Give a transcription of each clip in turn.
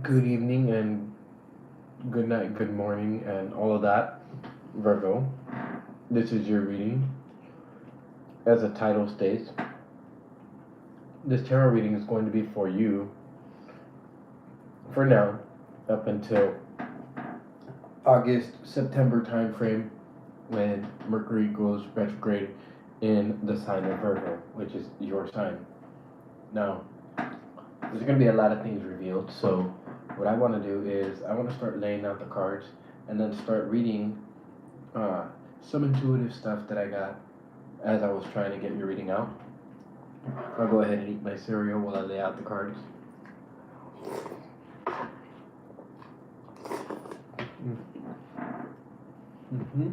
Good evening and good night, good morning, and all of that, Virgo. This is your reading. As the title states, this tarot reading is going to be for you for now, up until August, September timeframe when Mercury goes retrograde in the sign of Virgo, which is your sign. Now, there's going to be a lot of things revealed, so what I want to do is I want to start laying out the cards and then start reading uh, some intuitive stuff that I got as I was trying to get your reading out. I'll go ahead and eat my cereal while I lay out the cards. Mm-hmm.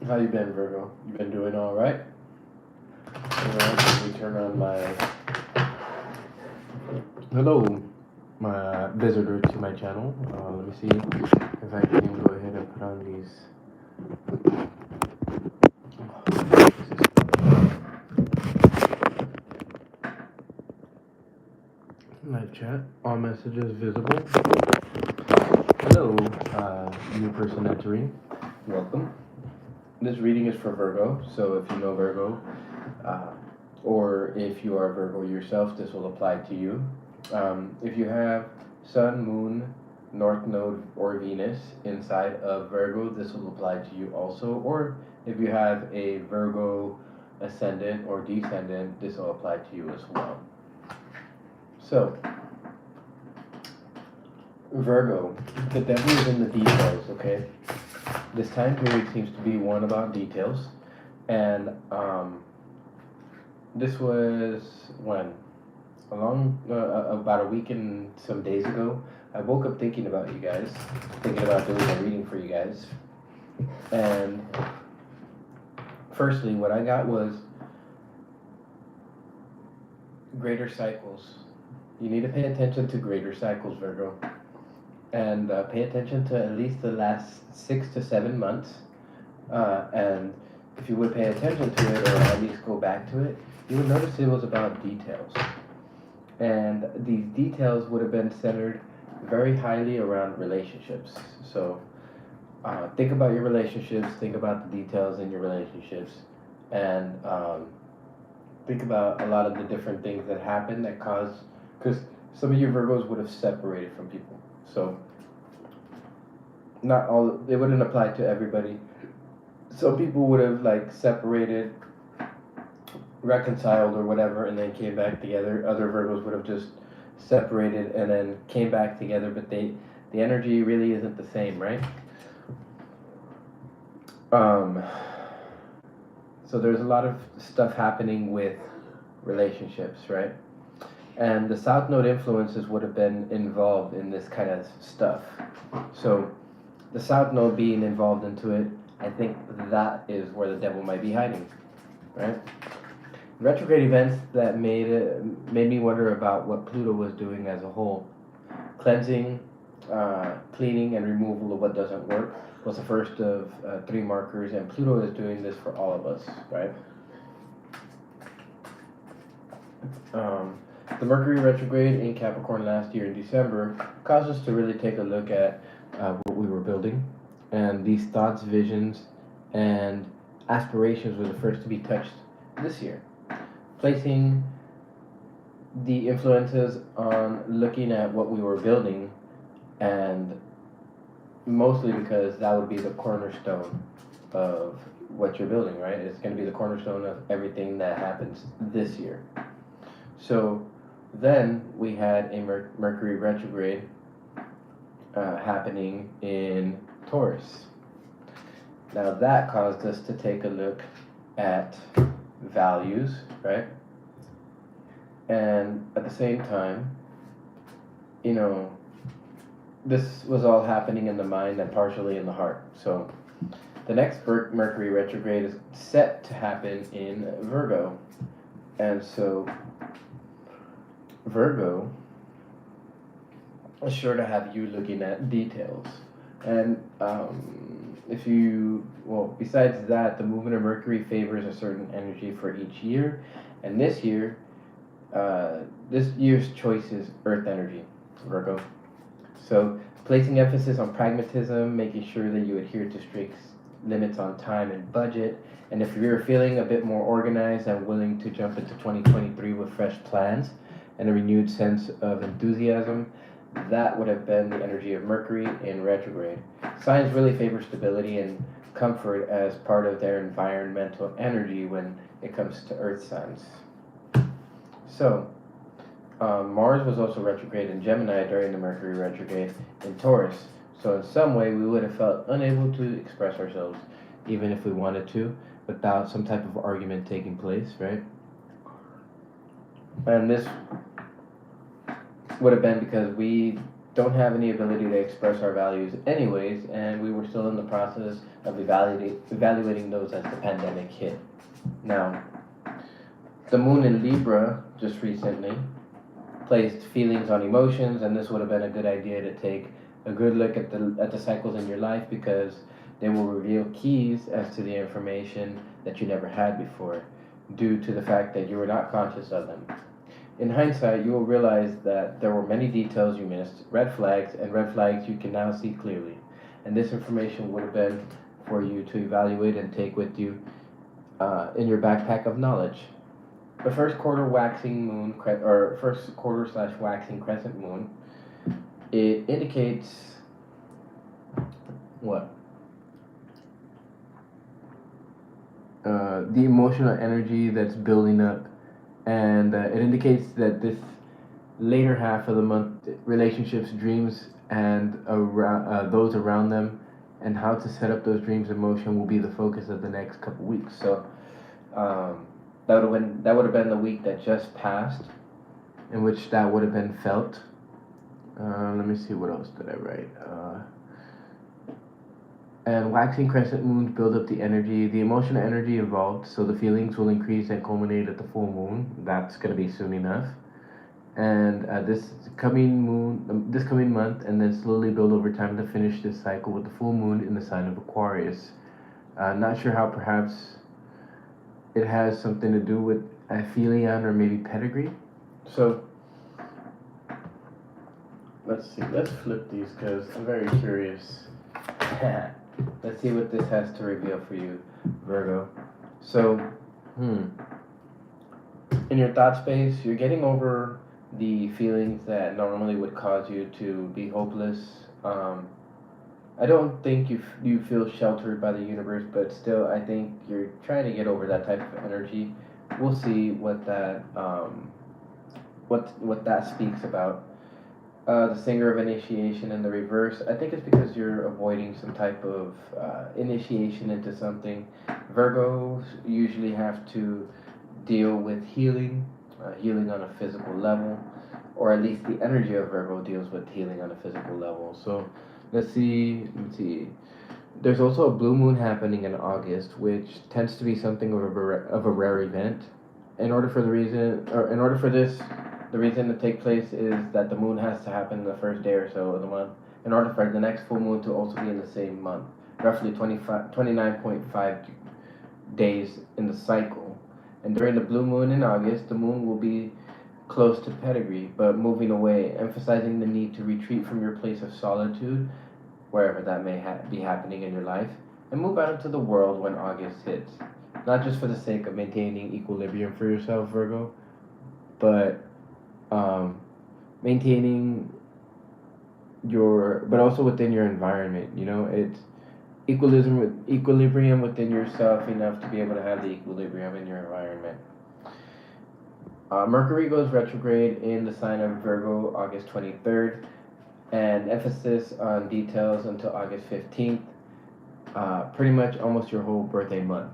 How you been, Virgo? You been doing all right? Alright, let me turn on my hello, my visitor to my channel. Let me see if I can go ahead and put on these. Live chat, all messages visible. Hello, new person entering. Welcome. This reading is for Virgo, so if you know Virgo, or if you are Virgo yourself, this will apply to you. If you have Sun, Moon, North Node, or Venus inside of Virgo, this will apply to you also. Or if you have a Virgo ascendant or descendant, this will apply to you as well. So, Virgo, the devil is in the details, okay? This time period seems to be one about details, and this was when about a week and some days ago. I woke up thinking about you guys, thinking about doing a reading for you guys, and firstly, what I got was greater cycles. You need to pay attention to greater cycles, Virgo, and pay attention to at least the last 6 to 7 months. And if you would pay attention to it, or at least go back to it, you would notice it was about details. And these details would have been centered very highly around relationships. So think about your relationships, think about the details in your relationships, and think about a lot of the different things that happen that cause, because some of you Virgos would have separated from people. So not all, it wouldn't apply to everybody. Some people would have like separated, reconciled or whatever, and then came back together. Other Virgos would have just separated and then came back together, but the energy really isn't the same, right? So there's a lot of stuff happening with relationships, right? And the South Node influences would have been involved in this kind of stuff. So the South Node being involved into it, I think that is where the devil might be hiding, right? Retrograde events that made me wonder about what Pluto was doing as a whole. Cleansing, cleaning, and removal of what doesn't work was the first of 3 markers, and Pluto is doing this for all of us, right? The Mercury retrograde in Capricorn last year in December caused us to really take a look at what we were building, and these thoughts, visions, and aspirations were the first to be touched this year, placing the influences on looking at what we were building, and mostly because that would be the cornerstone of what you're building, right? It's going to be the cornerstone of everything that happens this year. So then we had a Mercury retrograde happening in Taurus. Now that caused us to take a look at values, right? And at the same time, you know, this was all happening in the mind and partially in the heart. So the next Mercury retrograde is set to happen in Virgo. And so Virgo is sure to have you looking at details. And Besides that, the movement of Mercury favors a certain energy for each year, and uh, this year's choice is Earth energy, Virgo. So, placing emphasis on pragmatism, making sure that you adhere to strict limits on time and budget, and if you're feeling a bit more organized and willing to jump into 2023 with fresh plans and a renewed sense of enthusiasm, that would have been the energy of Mercury in retrograde. Signs really favor stability and comfort as part of their environmental energy when it comes to Earth signs. So, Mars was also retrograde in Gemini during the Mercury retrograde in Taurus. So, in some way, we would have felt unable to express ourselves, even if we wanted to, without some type of argument taking place, right? And this would have been because we don't have any ability to express our values, anyways, and we were still in the process of evaluating those as the pandemic hit. Now, the moon in Libra just recently placed feelings on emotions, and this would have been a good idea to take a good look at the cycles in your life because they will reveal keys as to the information that you never had before, due to the fact that you were not conscious of them. In hindsight, you will realize that there were many details you missed, red flags, and red flags you can now see clearly. And this information would have been for you to evaluate and take with you in your backpack of knowledge. The first quarter waxing moon, or first quarter slash waxing crescent moon, it indicates what? The emotional energy that's building up, and it indicates that this later half of the month, relationships, dreams, and those around them, and how to set up those dreams in motion will be the focus of the next couple weeks. So, that would have been the week that just passed, in which that would have been felt. Let me see, what else did I write? And waxing crescent moons build up the energy, the emotional energy involved, so the feelings will increase and culminate at the full moon. That's going to be soon enough. And this coming month, and then slowly build over time to finish this cycle with the full moon in the sign of Aquarius. Not sure how perhaps it has something to do with aphelion or maybe pedigree. So, let's see, let's flip these because I'm very curious. Let's see what this has to reveal for you, Virgo. So, in your thought space, you're getting over the feelings that normally would cause you to be hopeless. I don't think you feel sheltered by the universe, but still, I think you're trying to get over that type of energy. We'll see what that what that speaks about. The singer of initiation in the reverse. I think it's because you're avoiding some type of initiation into something. Virgos usually have to deal with healing, healing on a physical level, or at least the energy of Virgo deals with healing on a physical level. So let's see. There's also a blue moon happening in August, which tends to be something of a rare event. In order for this, the reason to take place is that the moon has to happen the first day or so of the month in order for the next full moon to also be in the same month, roughly 29.5 days in the cycle. And during the blue moon in August, the moon will be close to pedigree, but moving away, emphasizing the need to retreat from your place of solitude, wherever that may be happening in your life, and move out into the world when August hits. Not just for the sake of maintaining equilibrium for yourself, Virgo, but maintaining but also within your environment. You know, it's equilibrium within yourself enough to be able to have the equilibrium in your environment. Mercury goes retrograde in the sign of Virgo August 23rd, and emphasis on details until August 15th. Pretty much almost your whole birthday month.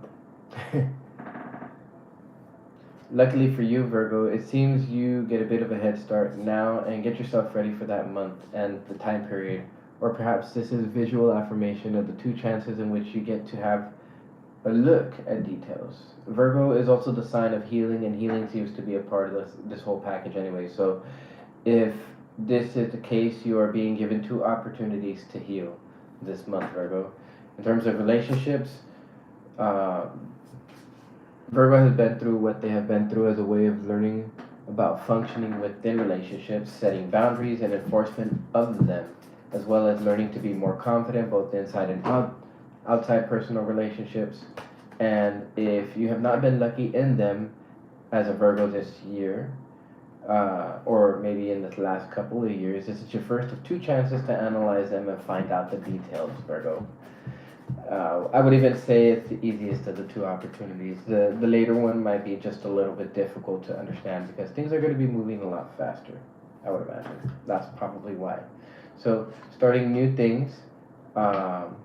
Luckily for you, Virgo, it seems you get a bit of a head start now and get yourself ready for that month and the time period. Or perhaps this is visual affirmation of the two chances in which you get to have a look at details. Virgo is also the sign of healing, and healing seems to be a part of this whole package anyway. So if this is the case, you are being given two opportunities to heal. this month, Virgo. In terms of relationships, uh, Virgo has been through what they have been through as a way of learning about functioning within relationships, setting boundaries and enforcement of them, as well as learning to be more confident both inside and outside personal relationships. And if you have not been lucky in them as a Virgo this year, or maybe in this last couple of years, this is your first of two chances to analyze them and find out the details, Virgo. I would even say it's the easiest of the two opportunities. The later one might be just a little bit difficult to understand because things are going to be moving a lot faster, I would imagine. That's probably why. So, starting new things um,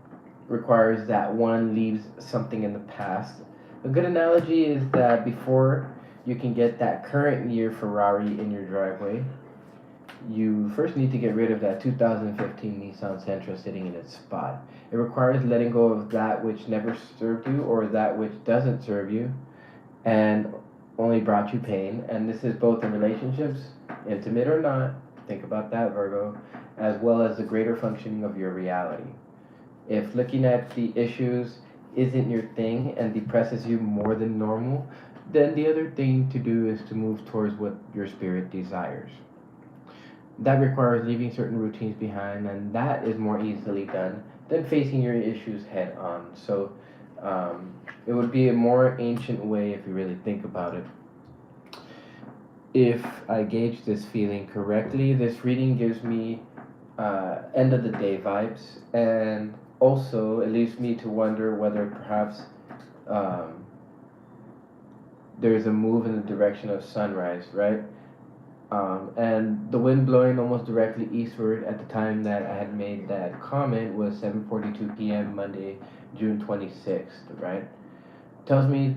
requires that one leaves something in the past. A good analogy is that before you can get that current year Ferrari in your driveway, you first need to get rid of that 2015 Nissan Sentra sitting in its spot. It requires letting go of that which never served you or that which doesn't serve you and only brought you pain. And this is both in relationships, intimate or not, think about that, Virgo, as well as the greater functioning of your reality. If looking at the issues isn't your thing and depresses you more than normal, then the other thing to do is to move towards what your spirit desires. That requires leaving certain routines behind, and that is more easily done than facing your issues head on. So, it would be a more ancient way if you really think about it. If I gauge this feeling correctly, this reading gives me end of the day vibes, and also it leaves me to wonder whether perhaps um, there's a move in the direction of sunrise, right? And the wind blowing almost directly eastward at the time that I had made that comment was 7:42 p.m. Monday, June 26th, right? Tells me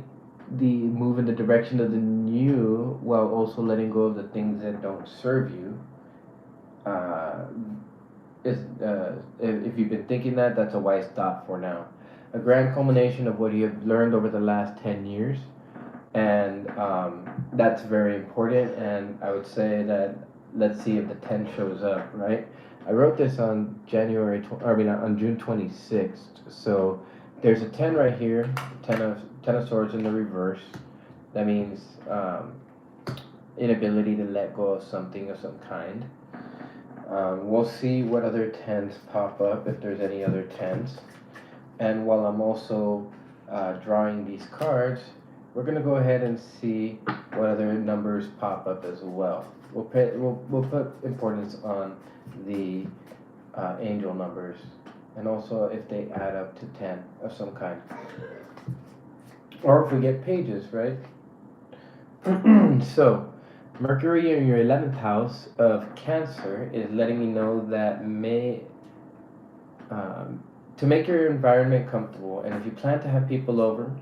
the move in the direction of the new while also letting go of the things that don't serve you. Uh, if you've been thinking that, that's a wise thought for now. A grand culmination of what you have learned over the last 10 years, and that's very important. And I would say that let's see if the 10 shows up, right? I wrote this on on June 26th. So there's a 10 right here, 10 of swords in the reverse. That means inability to let go of something of some kind. We'll see what other 10s pop up, if there's any other 10s. And while I'm also drawing these cards, we're going to go ahead and see what other numbers pop up as well. We'll put importance on the angel numbers and also if they add up to 10 of some kind. Or if we get pages, right? So, Mercury in your 11th house of Cancer is letting me know that to make your environment comfortable, and if you plan to have people over,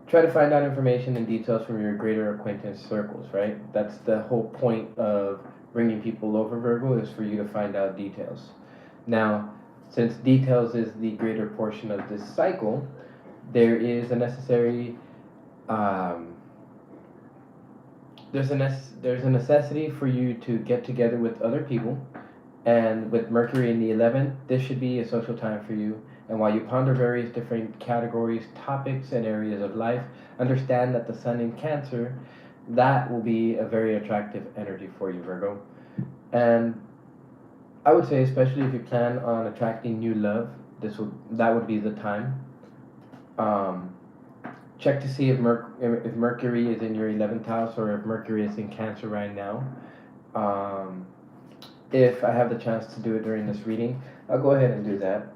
try to find out information and details from your greater acquaintance circles, right? That's the whole point of bringing people over, Virgo, is for you to find out details. Now, since details is the greater portion of this cycle, there is a necessary there's a necessity for you to get together with other people, and with Mercury in the 11th, this should be a social time for you. And while you ponder various different categories, topics, and areas of life, understand that the Sun in Cancer, that will be a very attractive energy for you, Virgo. And I would say, especially if you plan on attracting new love, that would be the time. Um, Check to see if Mercury is in your 11th house or if Mercury is in Cancer right now. If I have the chance to do it during this reading, I'll go ahead and do that.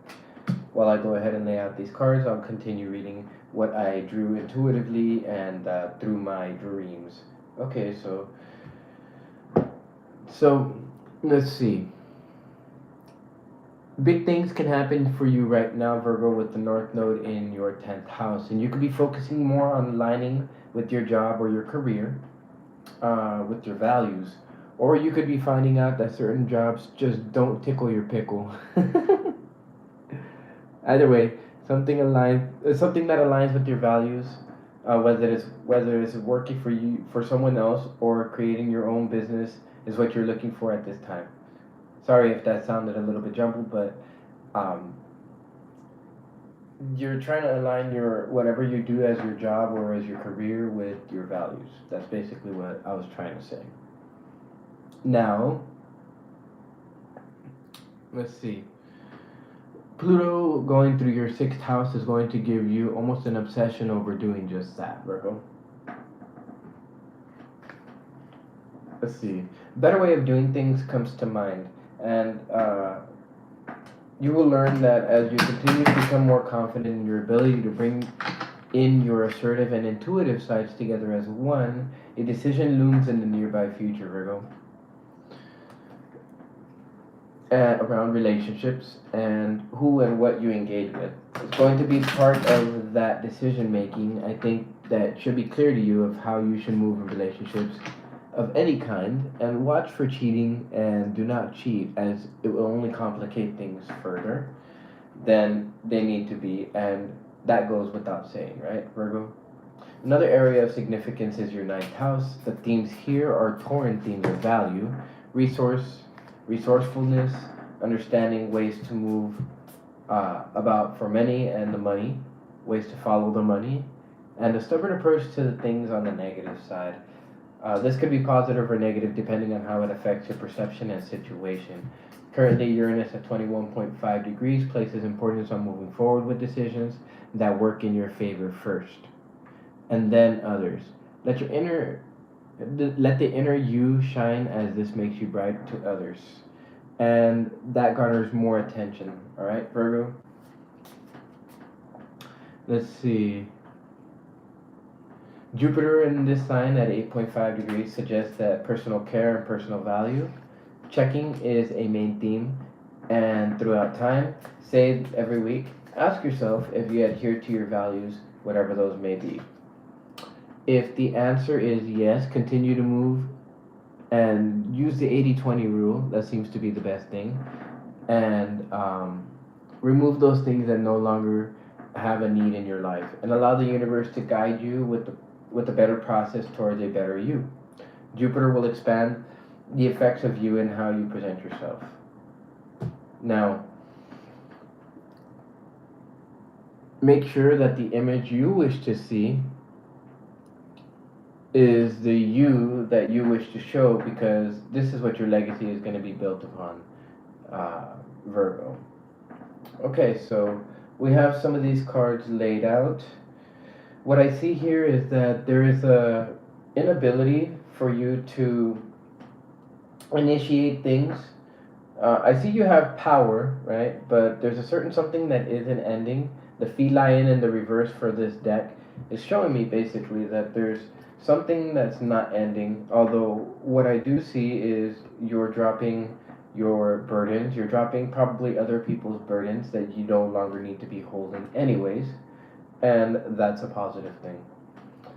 While I go ahead and lay out these cards, I'll continue reading what I drew intuitively and through my dreams. Okay, so let's see. Big things can happen for you right now, Virgo, with the North Node in your 10th house. And you could be focusing more on aligning with your job or your career, with your values. Or you could be finding out that certain jobs just don't tickle your pickle. Either way, something that aligns with your values, whether it's working for someone else or creating your own business is what you're looking for at this time. Sorry if that sounded a little bit jumbled, but um, you're trying to align your whatever you do as your job or as your career with your values. That's basically what I was trying to say. Now, let's see. Pluto going through your sixth house is going to give you almost an obsession over doing just that, Virgo. Let's see. Better way of doing things comes to mind, and you will learn that as you continue to become more confident in your ability to bring in your assertive and intuitive sides together as one, a decision looms in the nearby future, Virgo, around relationships and who and what you engage with. It's going to be part of that decision making. I think that should be clear to you of how you should move in relationships of any kind, and watch for cheating and do not cheat, as it will only complicate things further than they need to be, and that goes without saying, right, Virgo? Another area of significance is your ninth house. The themes here are Tauran themes of value, resourcefulness, understanding ways to move about for many and the money, ways to follow the money, and a stubborn approach to the things on the negative side. This could be positive or negative depending on how it affects your perception and situation. Currently, Uranus at 21.5 degrees places importance on moving forward with decisions that work in your favor first, and then others. Let your inner let the inner you shine, as this makes you bright to others, and that garners more attention. All right, Virgo. Let's see. Jupiter in this sign at 8.5 degrees suggests that personal care and personal value checking is a main theme, and throughout time, say every week, ask yourself if you adhere to your values, whatever those may be. If the answer is yes, continue to move and use the 80-20 rule. That seems to be the best thing. And remove those things that no longer have a need in your life, and allow the universe to guide you with a better process towards a better you. Jupiter will expand the effects of you and how you present yourself. Now, make sure that the image you wish to see is the you that you wish to show, because this is what your legacy is going to be built upon, Virgo. Okay, so we have some of these cards laid out. What I see here is that there is a inability for you to initiate things. I see you have power, right? But there's a certain something that isn't ending. The feline in the reverse for this deck is showing me basically that there's something that's not ending. Although what I do see is you're dropping your burdens. You're dropping probably other people's burdens that you no longer need to be holding anyways. And that's a positive thing.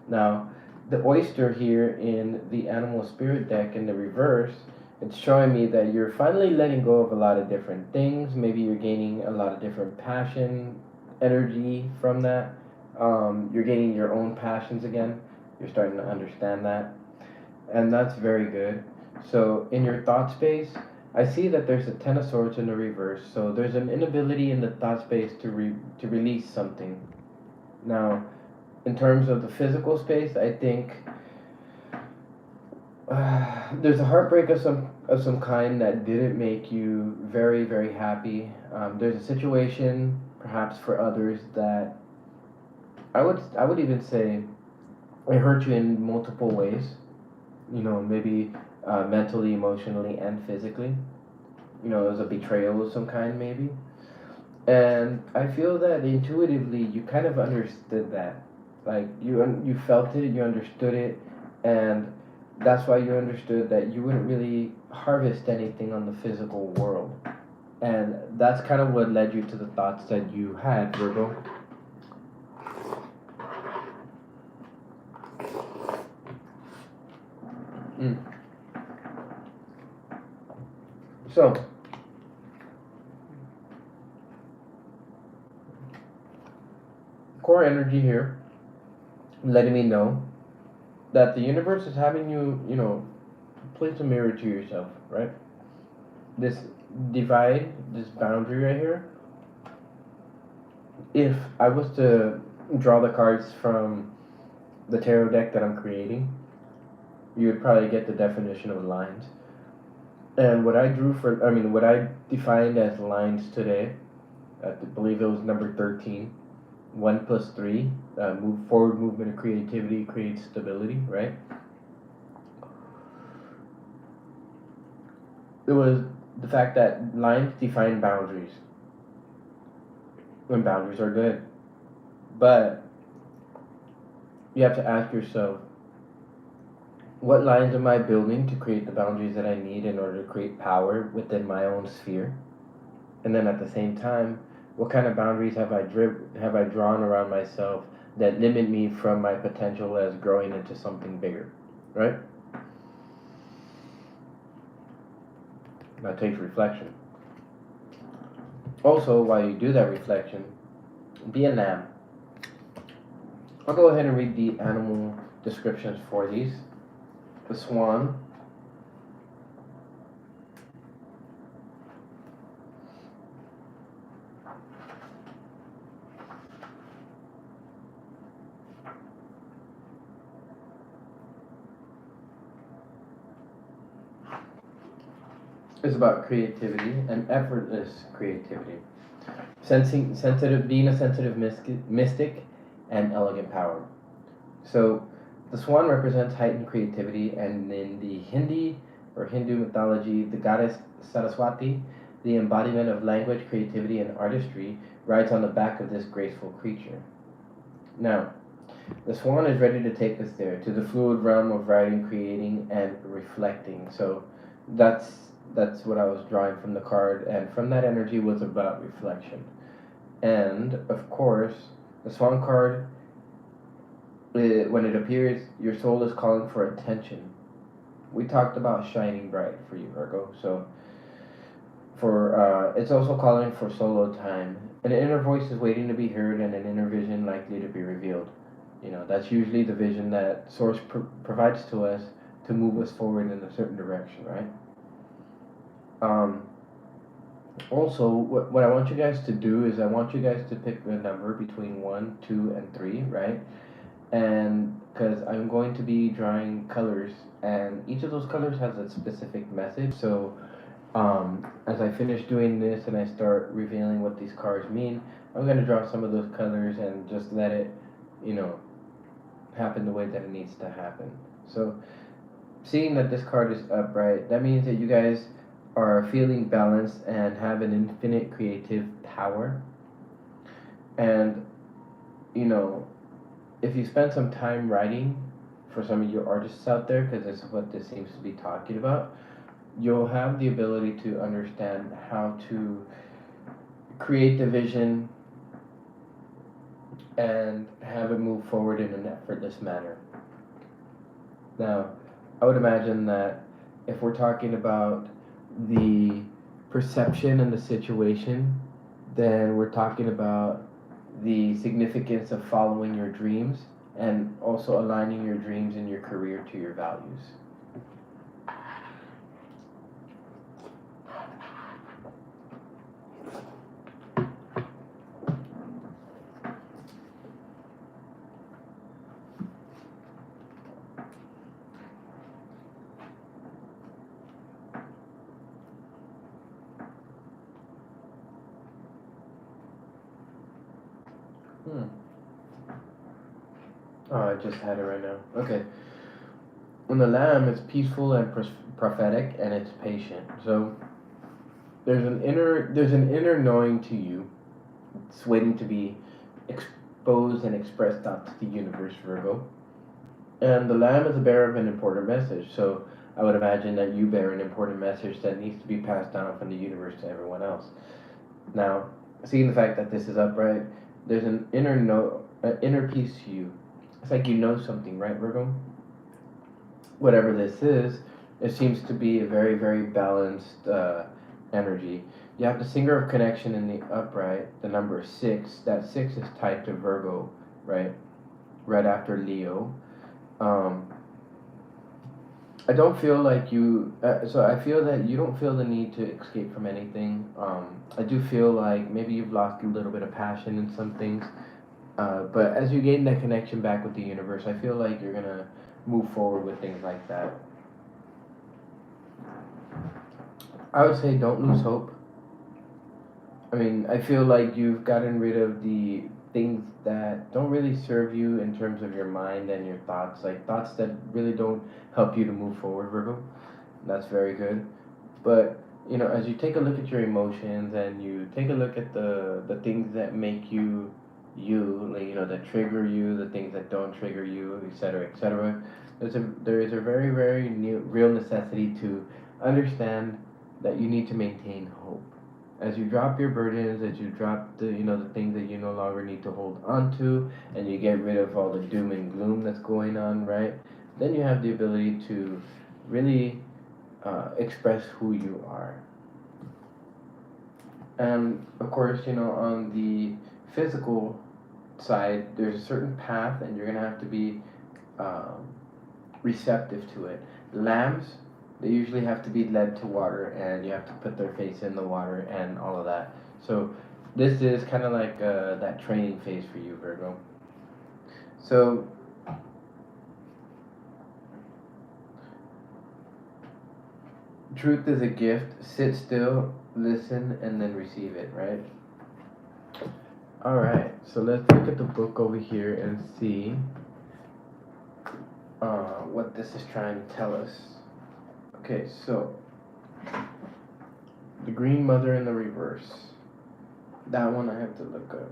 Now, the oyster here in the animal spirit deck in the reverse, it's showing me that you're finally letting go of a lot of different things. Maybe you're gaining a lot of different passion, energy from that. You're gaining your own passions again. You're starting to understand that. And that's very good. So, in your thought space, I see that there's a Ten of Swords in the reverse. So, there's an inability in the thought space to release something. Now, in terms of the physical space, I think there's a heartbreak of some kind that didn't make you very, very happy. There's a situation, perhaps for others, that I would even say it hurt you in multiple ways. You know, maybe mentally, emotionally, and physically. You know, it was a betrayal of some kind, maybe. And I feel that intuitively you kind of understood that. Like you felt it, you understood it, and that's why you understood that you wouldn't really harvest anything on the physical world. And that's kind of what led you to the thoughts that you had, Virgo. Mm. So, core energy here, letting me know that the universe is having you, place a mirror to yourself, right? this divide, this boundary right here, if I was to draw the cards from the tarot deck that I'm creating, you would probably get the definition of lines. And what I drew for, I mean, what I defined as lines today, I believe it was number 13, 1 plus 3, move forward movement of creativity creates stability, right? It was the fact that lines define boundaries, when boundaries are good. But you have to ask yourself, what lines am I building to create the boundaries that I need in order to create power within my own sphere? And then at the same time, what kind of boundaries have I drawn around myself that limit me from my potential as growing into something bigger, right? That takes reflection. Also, while you do that reflection, be a lamb. I'll go ahead and read the animal descriptions for these. The swan is about creativity and effortless creativity. Being a sensitive mystic, and elegant power. So, the swan represents heightened creativity, and in the Hindi or Hindu mythology, the goddess Saraswati, the embodiment of language, creativity, and artistry, rides on the back of this graceful creature. Now, the swan is ready to take us there to the fluid realm of writing, creating, and reflecting. So, that's what I was drawing from the card, and from that energy was about reflection. And of course, the swan card, when it appears, your soul is calling for attention. We talked about shining bright for you, Virgo. So, it's also calling for solo time. An inner voice is waiting to be heard, and an inner vision likely to be revealed. That's usually the vision that Source provides to us to move us forward in a certain direction, right? Um, Also, what I want you guys to do is I want you guys to pick a number between 1, 2, and 3, right? And because I'm going to be drawing colors, and each of those colors has a specific message. So, as I finish doing this and I start revealing what these cards mean, I'm going to draw some of those colors and just let it, you know, happen the way that it needs to happen. So, seeing that this card is upright, that means that you guys are feeling balanced and have an infinite creative power. And, you know, if you spend some time writing for some of your artists out there, because this is what this seems to be talking about, you'll have the ability to understand how to create the vision and have it move forward in an effortless manner. Now, I would imagine that if we're talking about the perception and the situation, then we're talking about the significance of following your dreams and also aligning your dreams and your career to your values. Hmm. Oh, I just had it right now. Okay. When the lamb is peaceful and prophetic, and it's patient. So there's an inner knowing to you. It's waiting to be exposed and expressed out to the universe, Virgo. And the lamb is a bearer of an important message. So I would imagine that you bear an important message that needs to be passed down from the universe to everyone else. Now, seeing the fact that this is upright, there's an inner peace to you. It's like you know something, right, Virgo? Whatever this is, it seems to be a very, very balanced energy. You have the singer of connection in the upright, the number 6. That 6 is tied to Virgo, right? Right after Leo. Um, I don't feel like you. So I feel that you don't feel the need to escape from anything. I do feel like maybe you've lost a little bit of passion in some things. But as you gain that connection back with the universe, I feel like you're gonna move forward with things like that. I would say don't lose hope. I mean, I feel like you've gotten rid of the things that don't really serve you in terms of your mind and your thoughts, like thoughts that really don't help you to move forward, Virgo. That's very good. But as you take a look at your emotions and you take a look at the things that make you you, like that trigger you, the things that don't trigger you, etc., etc. There is a very real necessity to understand that you need to maintain hope. As you drop your burdens, as you drop the things that you no longer need to hold on to, and you get rid of all the doom and gloom that's going on, right? Then you have the ability to really express who you are. And of course, on the physical side, there's a certain path, and you're gonna have to be um, receptive to it. Lambs, they usually have to be led to water, and you have to put their face in the water and all of that. So this is kind of like that training phase for you, Virgo. So truth is a gift. Sit still, listen, and then receive it, right? All right, so let's look at the book over here and see what this is trying to tell us. Okay, so the Green Mother in the reverse. That one I have to look up.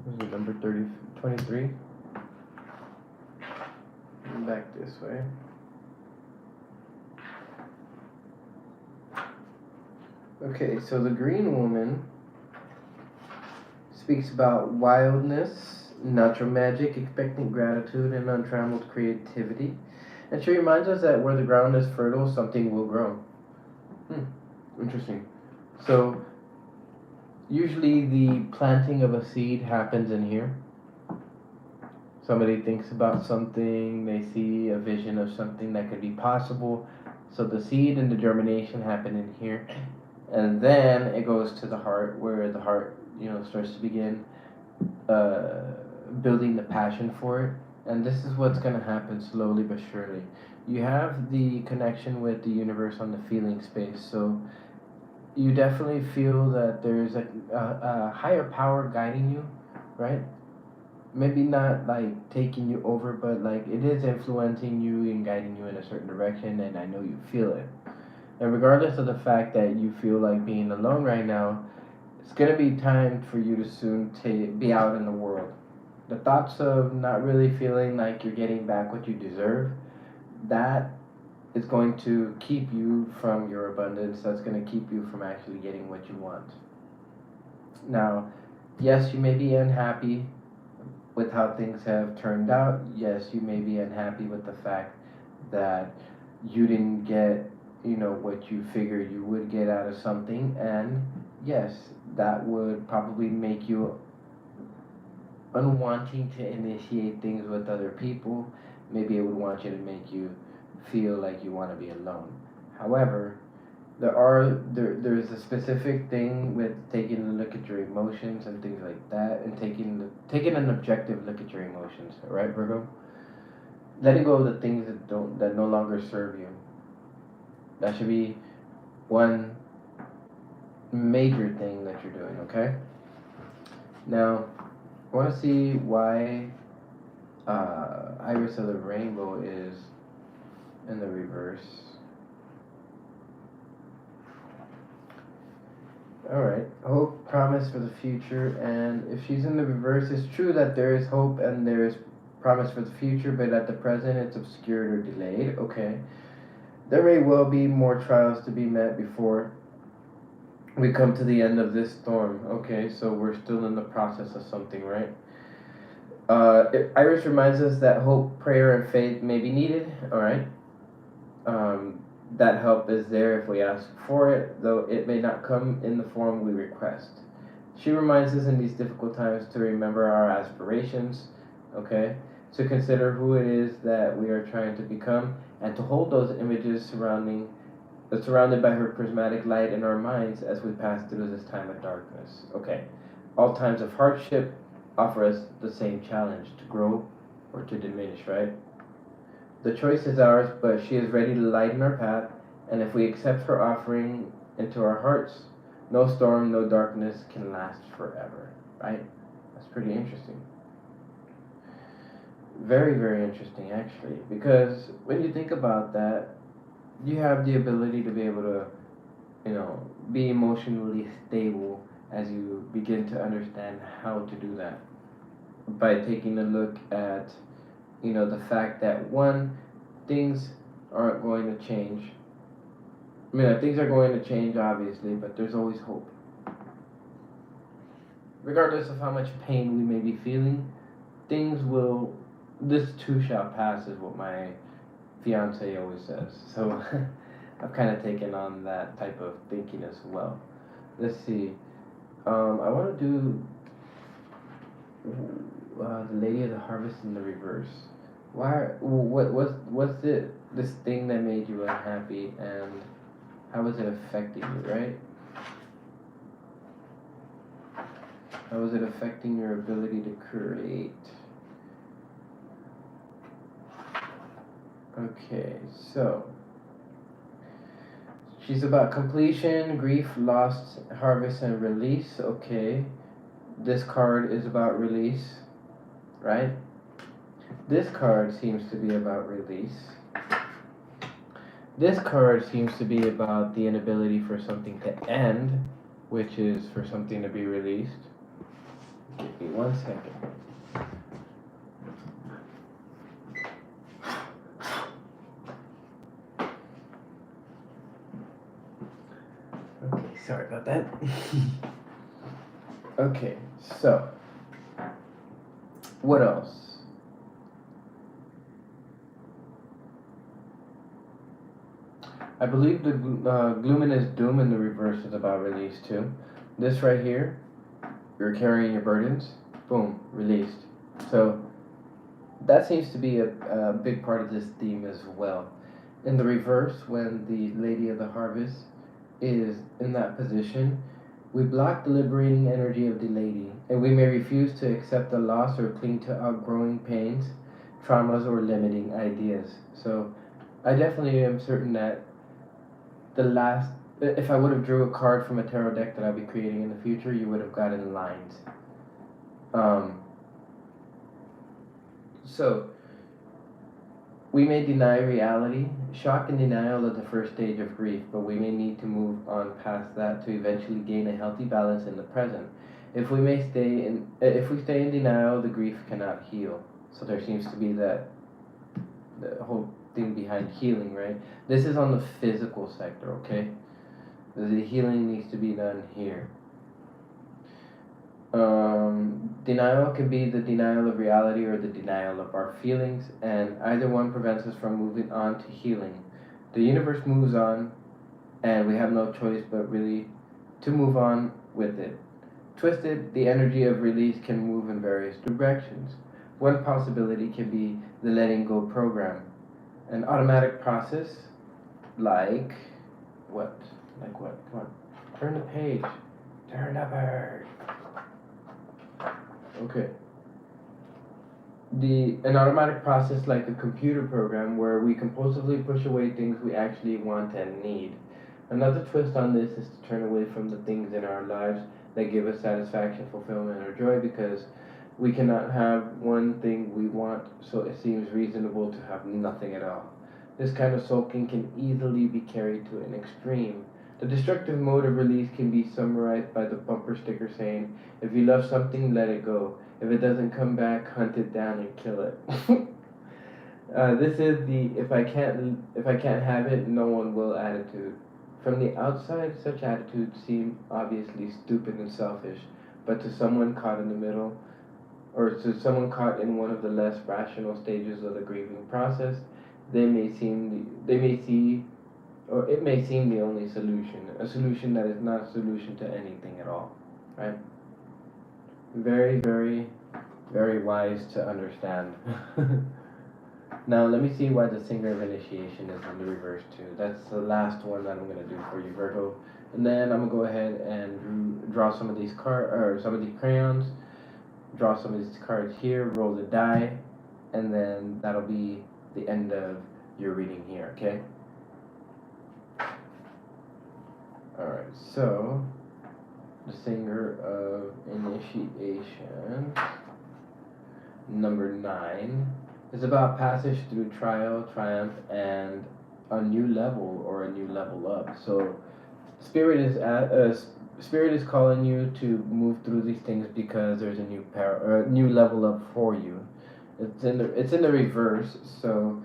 Is it number 23? Back this way. Okay, so the Green Woman speaks about wildness, natural magic, expectant gratitude, and untrammeled creativity. And she reminds us that where the ground is fertile, something will grow. Interesting. So, usually the planting of a seed happens in here. Somebody thinks about something, they see a vision of something that could be possible. So, the seed and the germination happen in here. And then it goes to the heart, where the heart, starts to begin uh, building the passion for it. And this is what's going to happen slowly but surely. You have the connection with the universe on the feeling space, so you definitely feel that there's a higher power guiding you, right? Maybe not like taking you over, but like it is influencing you and guiding you in a certain direction, and I know you feel it. And regardless of the fact that you feel like being alone right now, it's gonna be time for you to soon be out in the world. The thoughts of not really feeling like you're getting back what you deserve, that is going to keep you from your abundance. That's going to keep you from actually getting what you want. Now, yes, you may be unhappy with how things have turned out. Yes, you may be unhappy with the fact that you didn't get, what you figured you would get out of something. And yes, that would probably make you unwanting to initiate things with other people. Maybe it would want you to make you feel like you want to be alone. However, there's a specific thing with taking a look at your emotions and things like that, and taking an objective look at your emotions. Right, Virgo? Letting go of the things that no longer serve you. That should be one major thing that you're doing. Okay. Now, I want to see why Iris of the Rainbow is in the reverse. Alright, hope, promise for the future, and if she's in the reverse, it's true that there is hope and there is promise for the future, but at the present it's obscured or delayed. Okay. There may well be more trials to be met before we come to the end of this storm. Okay, so we're still in the process of something, right? Iris reminds us that hope, prayer, and faith may be needed. All right. That help is there if we ask for it, though it may not come in the form we request. She reminds us in these difficult times to remember our aspirations, okay? To consider who it is that we are trying to become, and to hold those images surrounded by her prismatic light in our minds as we pass through this time of darkness. Okay. All times of hardship offer us the same challenge to grow or to diminish, right? The choice is ours, but she is ready to lighten our path, and if we accept her offering into our hearts, no storm, no darkness can last forever, right? That's pretty interesting. Very, very interesting, actually, because when you think about that, you have the ability to be able to, be emotionally stable as you begin to understand how to do that by taking a look at, the fact that one, things aren't going to change. I mean, things are going to change, obviously, but there's always hope. Regardless of how much pain we may be feeling, this too shall pass, is what my fiance always says. So I've kind of taken on that type of thinking as well. Let's see. I want to do the Lady of the Harvest in the reverse. Why? What's it? This thing that made you unhappy, and how is it affecting you? Right? How is it affecting your ability to create? Okay, so she's about completion, grief, loss, harvest, and release. Okay, this card is about release, right? This card seems to be about release. This card seems to be about the inability for something to end, which is for something to be released. Give me 1 second. Okay, sorry about that. Okay, so what else? I believe the Luminous Doom in the reverse is about release too. This right here, you're carrying your burdens, boom, released. So that seems to be a big part of this theme as well. In the reverse, when the Lady of the Harvest is in that position, we block the liberating energy of the lady, and we may refuse to accept the loss or cling to outgrowing pains, traumas, or limiting ideas. So I definitely am certain that if I would have drew a card from a tarot deck that I'll be creating in the future, you would have gotten lines. So we may deny reality. Shock and denial is the first stage of grief, but we may need to move on past that to eventually gain a healthy balance in the present. If we stay in denial, the grief cannot heal. So there seems to be the whole thing behind healing, right? This is on the physical sector, okay? The healing needs to be done here. Denial can be the denial of reality or the denial of our feelings, and either one prevents us from moving on to healing. The universe moves on, and we have no choice but really to move on with it. Twisted, the energy of release can move in various directions. One possibility can be the letting go program, an automatic process like what? Like what? Come on, turn the page, turn the page. Okay. An automatic process like a computer program where we compulsively push away things we actually want and need. Another twist on this is to turn away from the things in our lives that give us satisfaction, fulfillment, or joy, because we cannot have one thing we want, so it seems reasonable to have nothing at all. This kind of sulking can easily be carried to an extreme. The destructive mode of release can be summarized by the bumper sticker saying, "If you love something, let it go. If it doesn't come back, hunt it down and kill it." This is the if I can't have it, no one will attitude. From the outside, such attitudes seem obviously stupid and selfish, but to someone caught in the middle, or to someone caught in one of the less rational stages of the grieving process, it may seem the only solution, a solution that is not a solution to anything at all, right? Very, very, very wise to understand. Now, let me see why the Singer of Initiation is in the reverse too. That's the last one that I'm gonna do for you, Virgo. And then I'm gonna go ahead and draw some of these some of these crayons. Draw some of these cards here. Roll the die, and then that'll be the end of your reading here. Okay. All right. So, the Singer of Initiation, number 9. It's about passage through trial, triumph, and a new level or a new level up. So, spirit is calling you to move through these things because there's a new level up for you. It's in the reverse. So,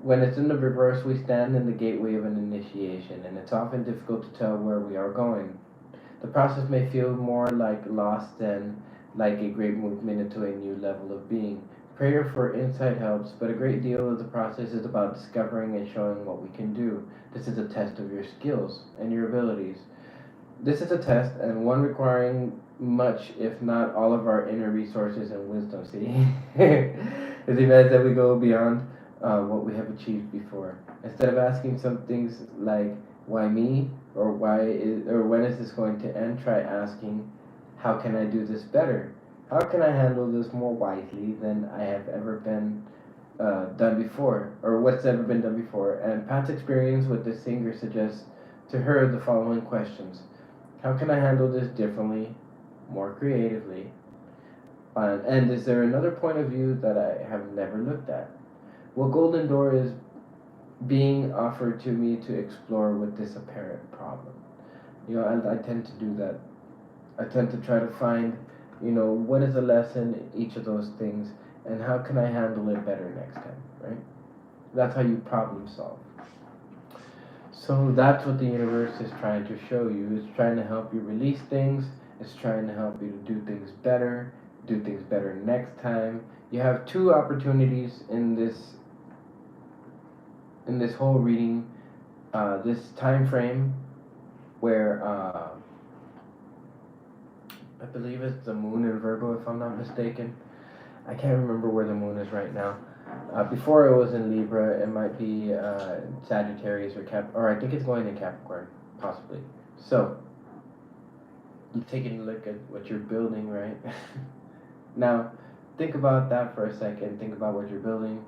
when it's in the reverse, we stand in the gateway of an initiation, and it's often difficult to tell where we are going. The process may feel more like loss than like a great movement into a new level of being. Prayer for insight helps, but a great deal of the process is about discovering and showing what we can do. This is a test of your skills and your abilities. This is a test, and one requiring much, if not all, of our inner resources and wisdom. See, it demands that we go beyond what we have achieved before. Instead of asking some things like "Why me?" or or "When is this going to end?" try asking, "How can I do this better? How can I handle this more wisely than I have ever been done before, or what's ever been done before?" And Pat's experience with the singer suggests to her the following questions: how can I handle this differently, more creatively? And is there another point of view that I have never looked at? What golden door is being offered to me to explore with this apparent problem? And I tend to do that. I tend to try to find, what is a lesson in each of those things, and how can I handle it better next time, right? That's how you problem solve. So that's what the universe is trying to show you. It's trying to help you release things. It's trying to help you to do things better next time. You have two opportunities in this whole reading, this time frame where I believe it's the moon in Virgo, if I'm not mistaken. I can't remember where the moon is right now. Before it was in Libra, it might be Sagittarius or I think it's going in Capricorn, possibly. So, you're taking a look at what you're building, right? Now, think about that for a second. Think about what you're building.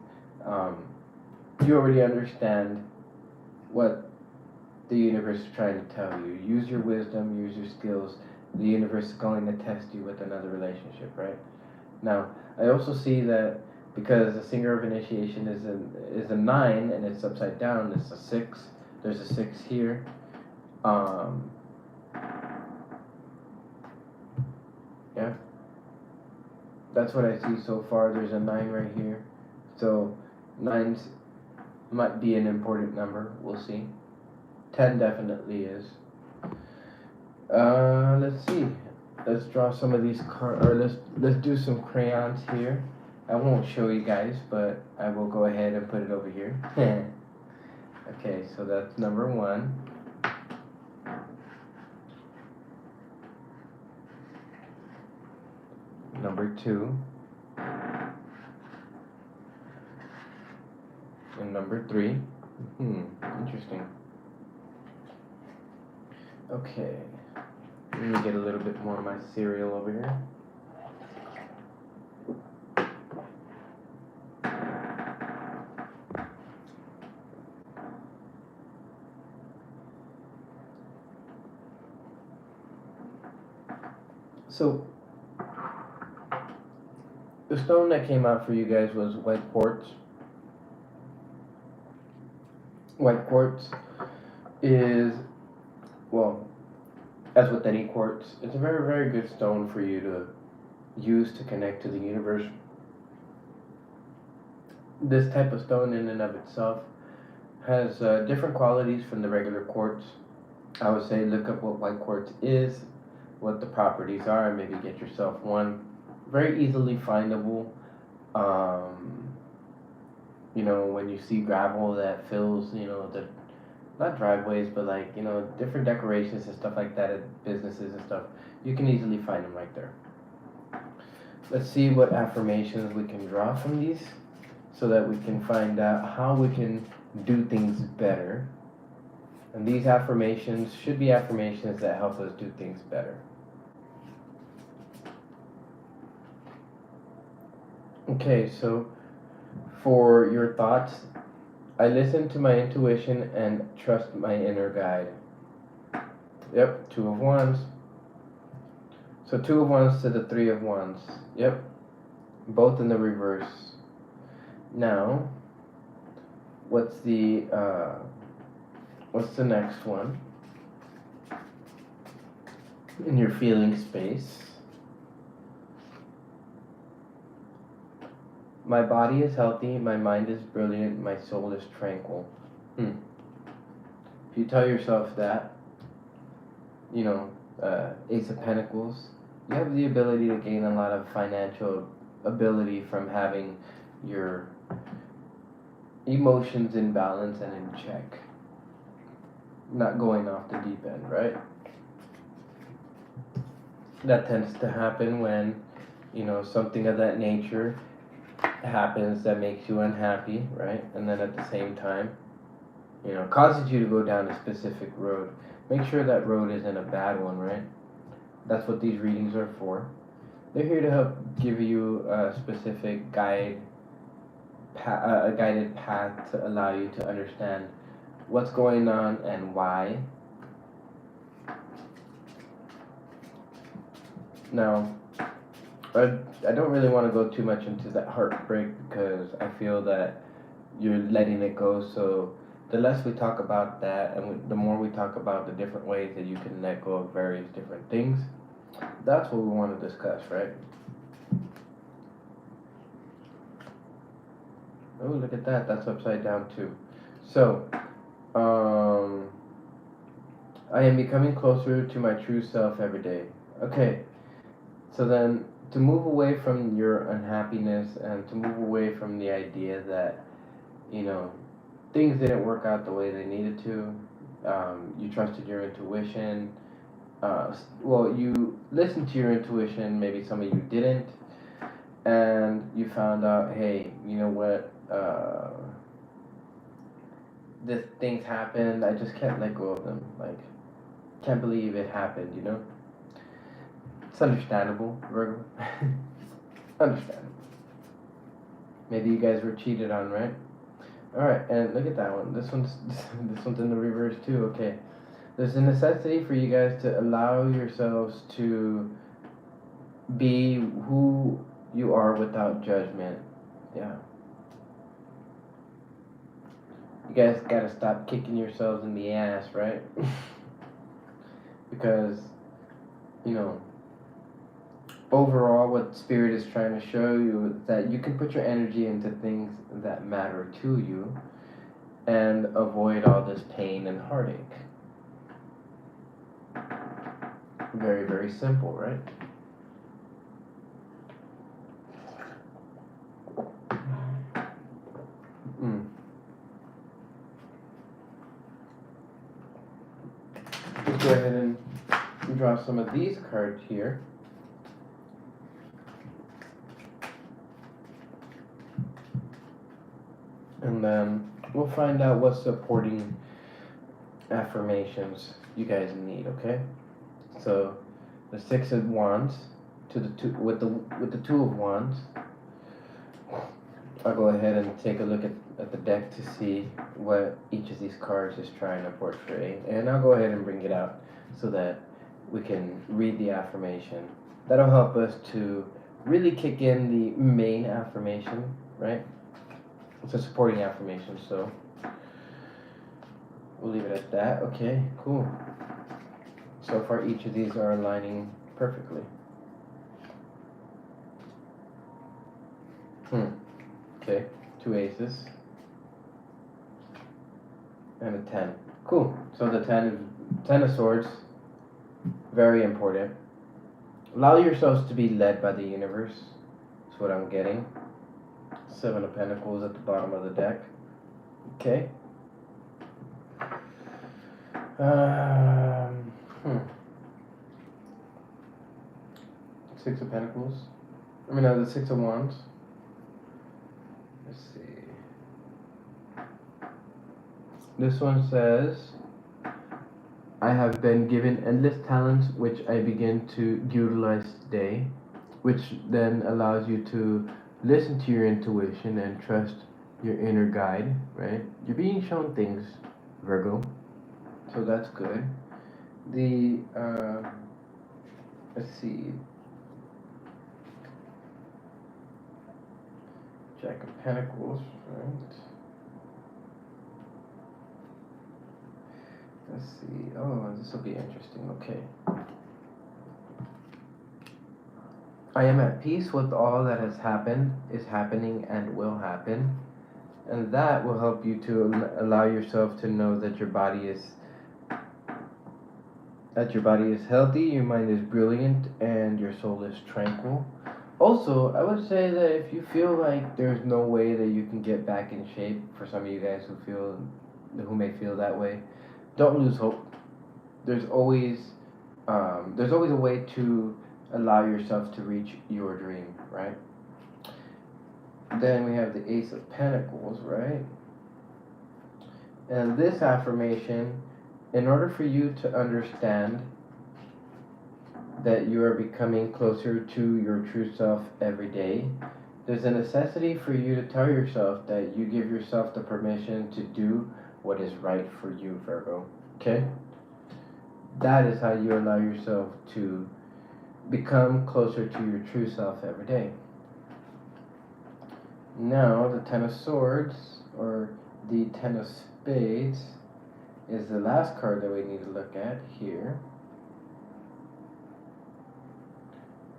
You already understand what the universe is trying to tell you. Use your wisdom, use your skills. The universe is going to test you with another relationship, right? Now, I also see that because the Singer of Initiation is a 9 and it's upside down, it's a 6. There's a 6 here. Yeah, that's what I see so far. There's a 9 right here. So 9s might be an important number. We'll see. 10 definitely is. Let's see. Let's draw some of these let's do some crayons here. I won't show you guys, but I will go ahead and put it over here. Okay, so that's number 1. Number 2. And number 3. Interesting. Okay. Let me get a little bit more of my cereal over here. So, the stone that came out for you guys was white quartz. White quartz is, well, as with any quartz, it's a very, very good stone for you to use to connect to the universe. This type of stone in and of itself has different qualities from the regular quartz. I would say look up what white quartz is, what the properties are, and maybe get yourself one. Very easily findable. When you see gravel that fills, the not driveways, but like, different decorations and stuff like that at businesses and stuff, you can easily find them right there. let's see what affirmations we can draw from these so that we can find out how we can do things better. And these affirmations should be affirmations that help us do things better. Okay, so for your thoughts, I listen to my intuition and trust my inner guide. Yep, Two of Wands. So Two of Wands to the Three of Wands. Yep, both in the reverse. Now, what's the next one? In your feeling space. My body is healthy, my mind is brilliant, my soul is tranquil. If you tell yourself that, Ace of Pentacles, you have the ability to gain a lot of financial ability from having your emotions in balance and in check. Not going off the deep end, right? That tends to happen when, something of that nature happens that makes you unhappy, right? And then at the same time, causes you to go down a specific road. Make sure that road isn't a bad one, right? That's what these readings are for. They're here to help give you a specific a guided path to allow you to understand what's going on and why. Now, I don't really want to go too much into that heartbreak because I feel that you're letting it go. So the less we talk about that and the more we talk about the different ways that you can let go of various different things, that's what we want to discuss, right? Oh, look at that. That's upside down too. So, I am becoming closer to my true self every day. Okay, so then to move away from your unhappiness and to move away from the idea that, things didn't work out the way they needed to, you trusted your intuition. You listened to your intuition, maybe some of you didn't, and you found out, hey, you know what? This things happened. I just can't let go of them. Like, can't believe it happened. It's understandable, Virgo. Understandable. Maybe you guys were cheated on, right? All right, and look at that one. This one's in the reverse too. Okay, there's a necessity for you guys to allow yourselves to be who you are without judgment. Yeah. You guys gotta stop kicking yourselves in the ass, right? Because, overall what Spirit is trying to show you is that you can put your energy into things that matter to you and avoid all this pain and heartache. Very, very simple, right? Let's go ahead and draw some of these cards here. And then we'll find out what supporting affirmations you guys need, okay? So the Six of Wands to the two with the Two of Wands. I'll go ahead and take a look at the deck to see what each of these cards is trying to portray. And I'll go ahead and bring it out so that we can read the affirmation. That'll help us to really kick in the main affirmation, right? It's a supporting affirmation, so we'll leave it at that. Okay, cool. So far, each of these are aligning perfectly. Okay, 2 aces and a 10. Cool. So the 10 of Swords, very important. Allow yourselves to be led by the universe. That's what I'm getting. 7 of Pentacles at the bottom of the deck. Okay. 6 of Pentacles. The Six of Wands. Let's see. This one says, I have been given endless talents which I begin to utilize today, which then allows you to listen to your intuition and trust your inner guide, right? You're being shown things, Virgo, so that's good. The, let's see, Jack of Pentacles, right? Let's see. Oh, this will be interesting. Okay. I am at peace with all that has happened, is happening, and will happen. And that will help you to allow yourself to know that your body is healthy, your mind is brilliant, and your soul is tranquil. Also, I would say that if you feel like there's no way that you can get back in shape, for some of you guys who may feel that way, don't lose hope. There's always a way to allow yourself to reach your dream, right? Then we have the Ace of Pentacles, right? And this affirmation, in order for you to understand that you are becoming closer to your true self every day, there's a necessity for you to tell yourself that you give yourself the permission to do what is right for you, Virgo. Okay? That is how you allow yourself to become closer to your true self every day. Now, the Ten of Swords, or the Ten of Spades, is the last card that we need to look at here.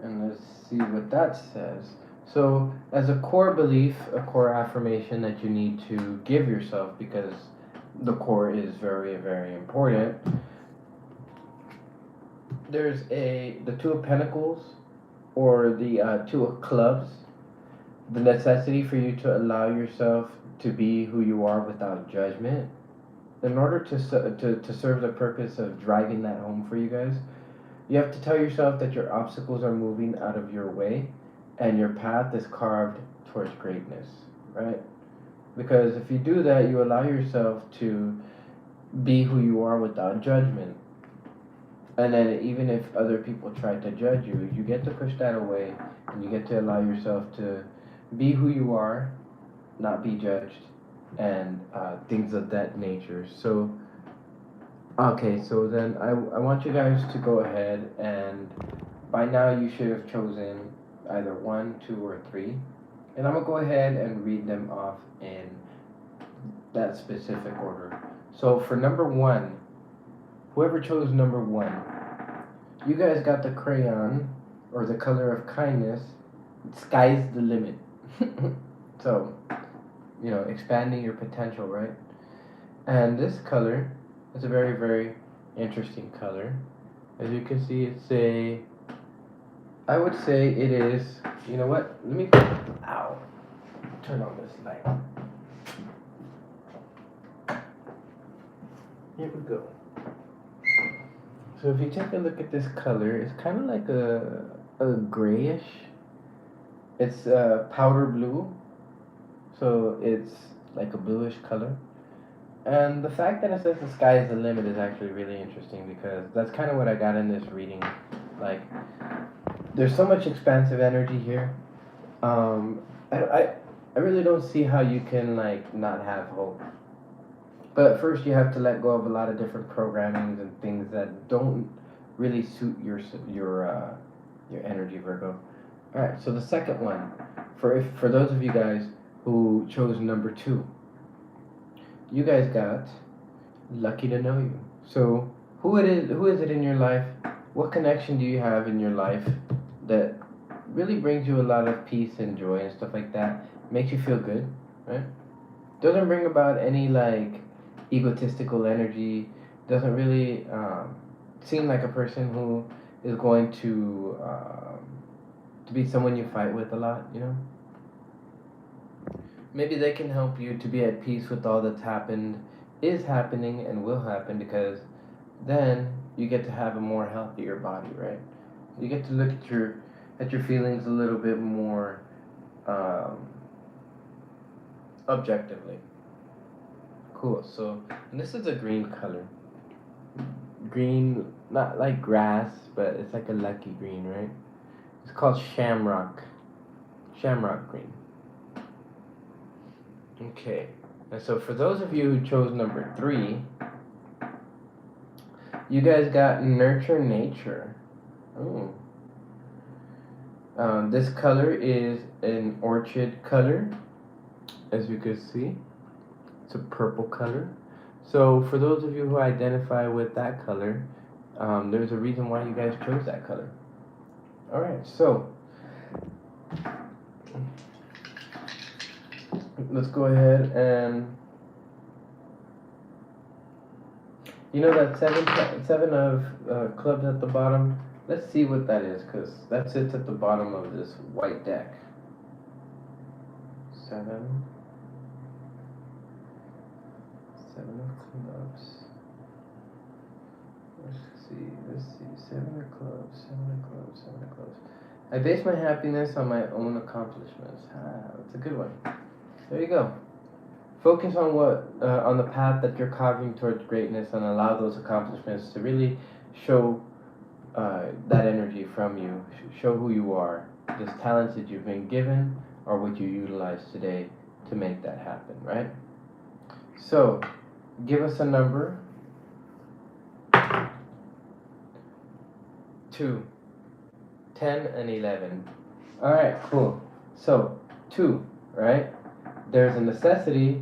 And let's see what that says. So, as a core belief, a core affirmation that you need to give yourself, because the core is very, very important, there's the Two of Pentacles, or the Two of Clubs. The necessity for you to allow yourself to be who you are without judgment. In order to serve the purpose of driving that home for you guys, you have to tell yourself that your obstacles are moving out of your way and your path is carved towards greatness, right? Because if you do that, you allow yourself to be who you are without judgment. And then even if other people try to judge you, you get to push that away and you get to allow yourself to be who you are, not be judged, and things of that nature. So, okay, so then I want you guys to go ahead, and by now you should have chosen either 1, 2, or 3. And I'm going to go ahead and read them off in that specific order. So for number 1, whoever chose number 1, you guys got the crayon, or the color of kindness. Sky's the limit. So, expanding your potential, right? And this color is a very, very interesting color. As you can see, I would say it is, you know what? Let me, turn on this light. Here we go. So if you take a look at this color, it's kind of like a grayish. It's powder blue, so it's like a bluish color. And the fact that it says the sky is the limit is actually really interesting, because that's kind of what I got in this reading. Like, there's so much expansive energy here. I really don't see how you can not have hope. But first you have to let go of a lot of different programmings and things that don't really suit your energy, Virgo. All right, so the second one, for those of you guys who chose number 2, you guys got lucky to know you. So who is it in your life? What connection do you have in your life that really brings you a lot of peace and joy and stuff like that? Makes you feel good, right? Doesn't bring about any egotistical energy. Doesn't really seem like a person who is going to be someone you fight with a lot, Maybe they can help you to be at peace with all that's happened, is happening, and will happen, because then you get to have a more healthier body, right? You get to look at your feelings a little bit more objectively. Cool. So, and this is a green color. Green, not like grass, but it's like a lucky green, right? It's called shamrock. Shamrock green. Okay. And so for those of you who chose number 3, you guys got nurture nature. Oh. This color is an orchid color, as you can see. It's a purple color. So for those of you who identify with that color, there's a reason why you guys chose that color. Alright, so let's go ahead and you know that seven of clubs at the bottom. Let's see what that is, because that sits at the bottom of this white deck. 7 of clubs. Let's see. 7 of clubs. I base my happiness on my own accomplishments. That's a good one. There you go. Focus on on the path that you're carving towards greatness, and allow those accomplishments to really show that energy from you. Show who you are. These talents that you've been given are what you utilize today to make that happen, right? So, give us a number. 2, 10, and 11. Alright, cool. So, 2, right? There's a necessity.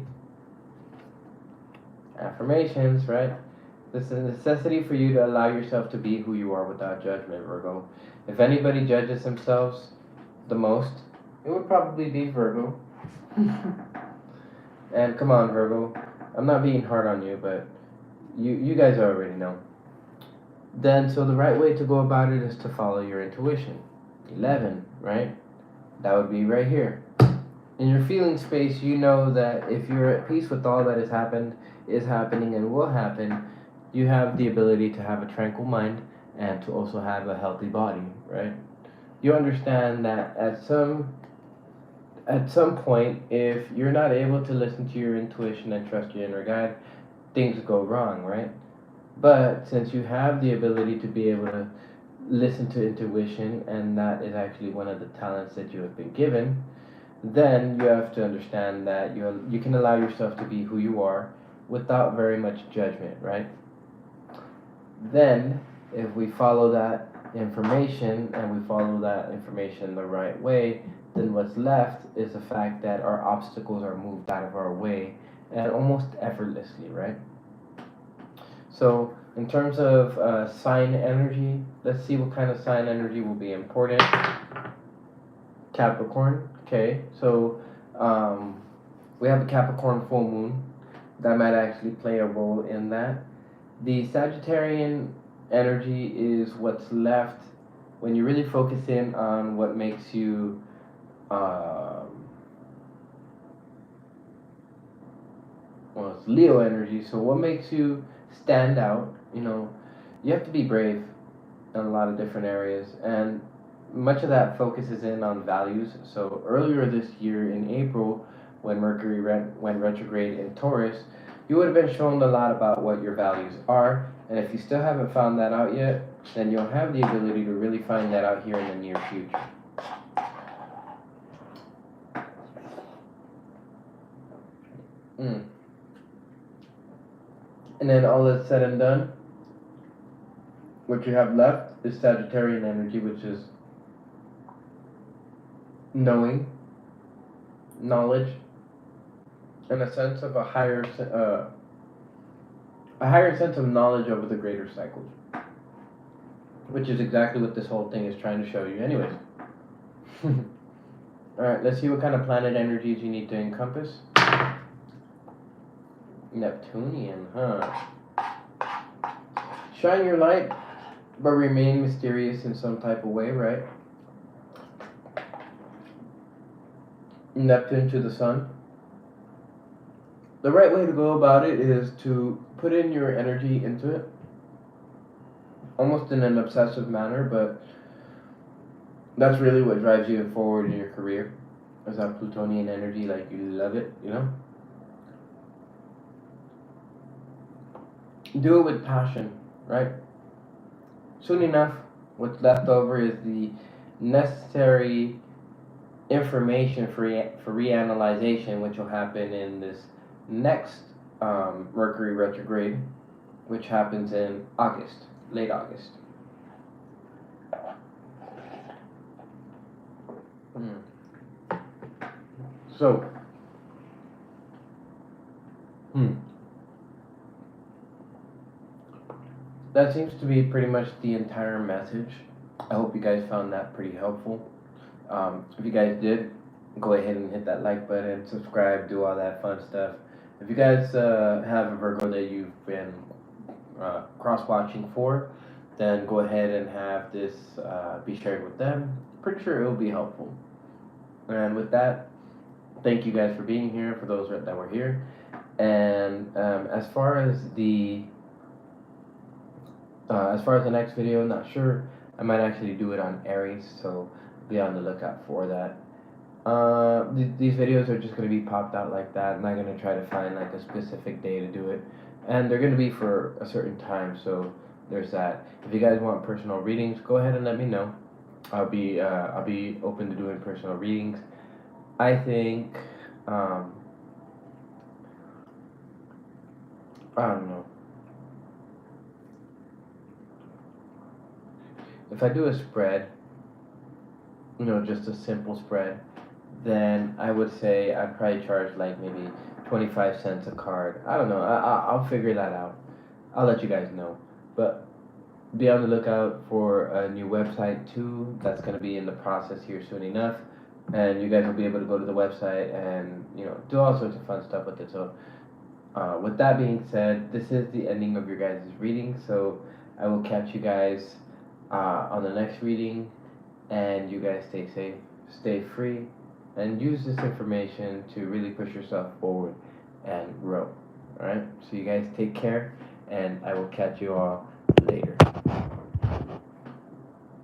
Affirmations, right? This is a necessity for you to allow yourself to be who you are without judgment, Virgo. If anybody judges themselves the most, it would probably be Virgo. And come on, Virgo. I'm not being hard on you, but you guys already know. Then, so the right way to go about it is to follow your intuition. 11, right? That would be right here. In your feeling space, you know that if you're at peace with all that has happened, is happening, and will happen, you have the ability to have a tranquil mind and to also have a healthy body, right? You understand that at some point, if you're not able to listen to your intuition and trust your inner guide, things go wrong, right? But since you have the ability to be able to listen to intuition, and that is actually one of the talents that you have been given, then you have to understand that you can allow yourself to be who you are without very much judgment, right? Then, if we follow that information, and we follow that information the right way, then what's left is the fact that our obstacles are moved out of our way, and almost effortlessly, right? So, in terms of sign energy, let's see what kind of sign energy will be important. Capricorn, okay, so we have a Capricorn full moon. That might actually play a role in that. The Sagittarian energy is what's left when you really focus in on what makes you well, it's Leo energy. So what makes you stand out? You know, you have to be brave in a lot of different areas, and much of that focuses in on values. So earlier this year in April, when Mercury went retrograde in Taurus, you would have been shown a lot about what your values are, and if you still haven't found that out yet, then you'll have the ability to really find that out here in the near future. And then all that's said and done, what you have left is Sagittarian energy, which is knowing, knowledge, and a sense of a higher sense of knowledge over the greater cycles, which is exactly what this whole thing is trying to show you anyways. Alright, let's see what kind of planet energies you need to encompass. Neptunian, huh? Shine your light, but remain mysterious in some type of way, right? Neptune to the sun. The right way to go about it is to put in your energy into it, almost in an obsessive manner, but That's really what drives you forward in your career. Is that Plutonian energy, like you love it, you know? Do it with passion, right? Soon enough, what's left over is the necessary information for reanalyzation, which will happen in this next Mercury retrograde, which happens in August, late August. So, that seems to be pretty much the entire message. I hope you guys found that pretty helpful. If you guys did, go ahead and hit that like button, subscribe, do all that fun stuff. If you guys have a Virgo that you've been cross-watching for, then go ahead and have this be shared with them. Pretty sure it will be helpful. And with that, thank you guys for being here, for those that were here. And as far as the next video, I'm not sure. I might actually do it on Aries, so be on the lookout for that. These videos are just going to be popped out like that. I'm not going to try to find like a specific day to do it, and they're going to be for a certain time. So there's that. If you guys want personal readings, go ahead and let me know. I'll be open to doing personal readings. I think I don't know. If I do a spread, just a simple spread, then I would say I'd probably charge like maybe 25 cents a card. I don't know. I'll figure that out. I'll let you guys know. But be on the lookout for a new website too. That's going to be in the process here soon enough. And you guys will be able to go to the website and, do all sorts of fun stuff with it. So with that being said, this is the ending of your guys' reading. So I will catch you guys on the next reading. And you guys stay safe, stay free, and use this information to really push yourself forward and grow. Alright? So you guys take care, and I will catch you all later.